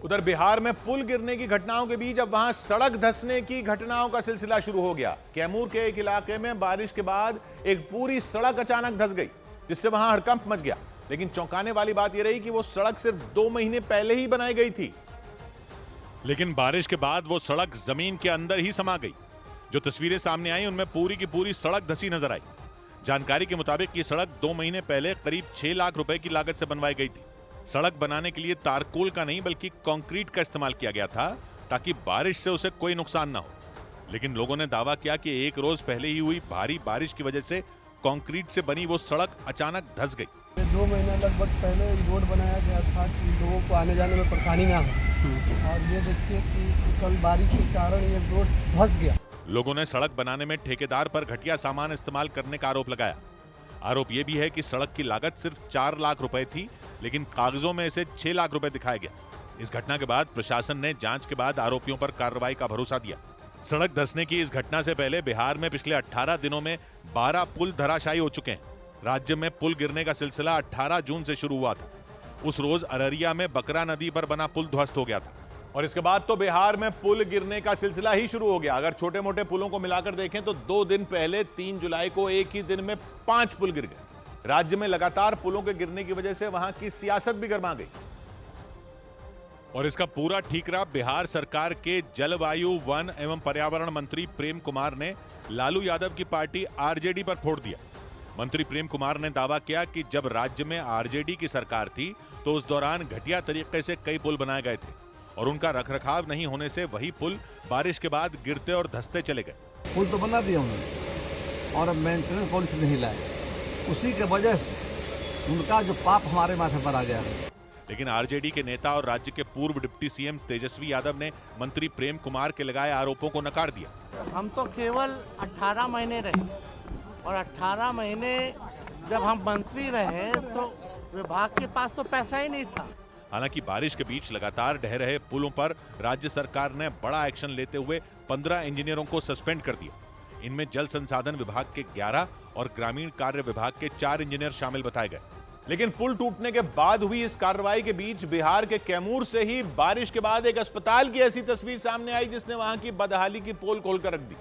उधर बिहार में पुल गिरने की घटनाओं के बीच अब वहां सड़क धंसने की घटनाओं का सिलसिला शुरू हो गया। कैमूर के एक इलाके में बारिश के बाद एक पूरी सड़क अचानक धंस गई, जिससे वहां हड़कंप मच गया। लेकिन चौंकाने वाली बात यह रही कि वो सड़क सिर्फ 2 महीने पहले ही बनाई गई थी, लेकिन बारिश के बाद वो सड़क जमीन के अंदर ही समा गई। जो तस्वीरें सामने आई उनमें पूरी की पूरी सड़क धंसी नजर आई। जानकारी के मुताबिक ये सड़क 2 महीने पहले करीब 6 लाख रुपए की लागत से बनवाई गई थी। सड़क बनाने के लिए तारकोल का नहीं बल्कि कंक्रीट का इस्तेमाल किया गया था, ताकि बारिश से उसे कोई नुकसान ना हो। लेकिन लोगों ने दावा किया कि एक रोज पहले ही हुई भारी बारिश की वजह से कंक्रीट से बनी वो सड़क अचानक धंस गई। 2 महीना लगभग पहले रोड बनाया गया था कि लोगों को आने जाने में परेशानी ना हो, और ये देखिए कि कल बारिश के कारण ये रोड धंस गया। लोगों ने सड़क बनाने में ठेकेदार पर घटिया सामान इस्तेमाल करने का आरोप लगाया। आरोप यह भी है कि सड़क की लागत सिर्फ 4 लाख रुपए थी, लेकिन कागजों में इसे 6 लाख रुपए दिखाया गया। इस घटना के बाद प्रशासन ने जांच के बाद आरोपियों पर कार्रवाई का भरोसा दिया। सड़क धंसने की इस घटना से पहले बिहार में पिछले 18 दिनों में 12 पुल धराशायी हो चुके हैं। राज्य में पुल गिरने का सिलसिला 18 जून से शुरू हुआ था। उस रोज अररिया में बकरा नदी पर बना पुल ध्वस्त हो गया था, और इसके बाद तो बिहार में पुल गिरने का सिलसिला ही शुरू हो गया। अगर छोटे मोटे पुलों को मिलाकर देखें तो 2 दिन पहले 3 जुलाई को एक ही दिन में 5 पुल गिर गए। राज्य में लगातार पुलों के गिरने की वजह से वहां की सियासत भी गर्मा गई, और इसका पूरा ठीकरा बिहार सरकार के जलवायु, वन एवं पर्यावरण मंत्री प्रेम कुमार ने लालू यादव की पार्टी आरजेडी पर फोड़ दिया। मंत्री प्रेम कुमार ने दावा किया कि जब राज्य में आरजेडी की सरकार थी तो उस दौरान घटिया तरीके से कई पुल बनाए गए थे, और उनका रखरखाव नहीं होने से वही पुल बारिश के बाद गिरते और धंसते चले गए। पुल तो बना दिया उन्होंने, और मेंटेनेंस पॉलिसी नहीं लाए, उसी के वजह से उनका जो पाप हमारे माथे पर आ गया है। लेकिन आरजेडी के नेता और राज्य के पूर्व डिप्टी सीएम तेजस्वी यादव ने मंत्री प्रेम कुमार के लगाए आरोपों को नकार दिया। हम तो केवल 18 महीने रहे, और 18 महीने जब हम मंत्री रहे तो विभाग के पास तो पैसा ही नहीं था। हालांकि बारिश के बीच लगातार ढह रहे पुलों पर राज्य सरकार ने बड़ा एक्शन लेते हुए 15 इंजीनियरों को सस्पेंड कर दिया। इनमें जल संसाधन विभाग के 11 और ग्रामीण कार्य विभाग के 4 इंजीनियर शामिल बताए गए। लेकिन पुल टूटने के बाद हुई इस कार्रवाई के बीच बिहार के कैमूर से ही बारिश के बाद एक अस्पताल की ऐसी तस्वीर सामने आई जिसने वहां की बदहाली की पोल खोलकर रख दी।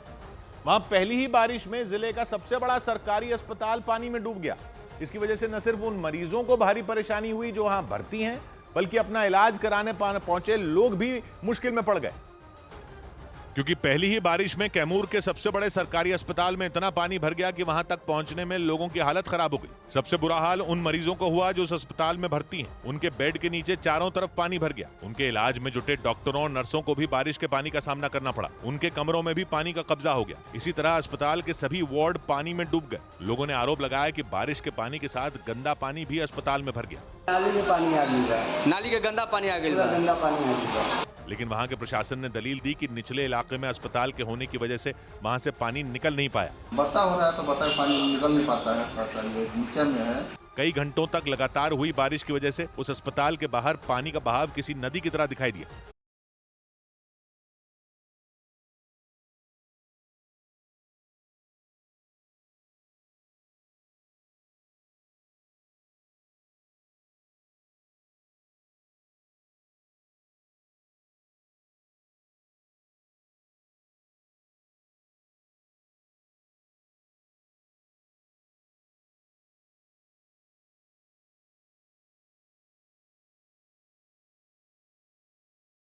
वहां पहली ही बारिश में जिले का सबसे बड़ा सरकारी अस्पताल पानी में डूब गया। इसकी वजह से न सिर्फ उन मरीजों को भारी परेशानी हुई जो वहां भर्ती हैं, बल्कि अपना इलाज कराने पहुंचे लोग भी मुश्किल में पड़ गए, क्योंकि पहली ही बारिश में कैमूर के सबसे बड़े सरकारी अस्पताल में इतना पानी भर गया कि वहां तक पहुंचने में लोगों की हालत खराब हो गई। सबसे बुरा हाल उन मरीजों को हुआ जो उस अस्पताल में भर्ती हैं। उनके बेड के नीचे चारों तरफ पानी भर गया। उनके इलाज में जुटे डॉक्टरों और नर्सों को भी बारिश के पानी का सामना करना पड़ा। उनके कमरों में भी पानी का कब्जा हो गया। इसी तरह अस्पताल के सभी वार्ड पानी में डूब गए। लोगों ने आरोप लगाया कि बारिश के पानी के साथ गंदा पानी भी अस्पताल में भर गया। नाली में पानी आ गया, नाली के गंदा पानी आ गया, गंदा पानी आ गया। लेकिन वहां के प्रशासन ने दलील दी कि निचले इलाके में अस्पताल के होने की वजह से वहां से पानी निकल नहीं पाया। वर्षा हो रहा है तो बता पानी निकल नहीं पाता है, नीचे में है। कई घंटों तक लगातार हुई बारिश की वजह से उस अस्पताल के बाहर पानी का बहाव किसी नदी की तरह दिखाई दिया।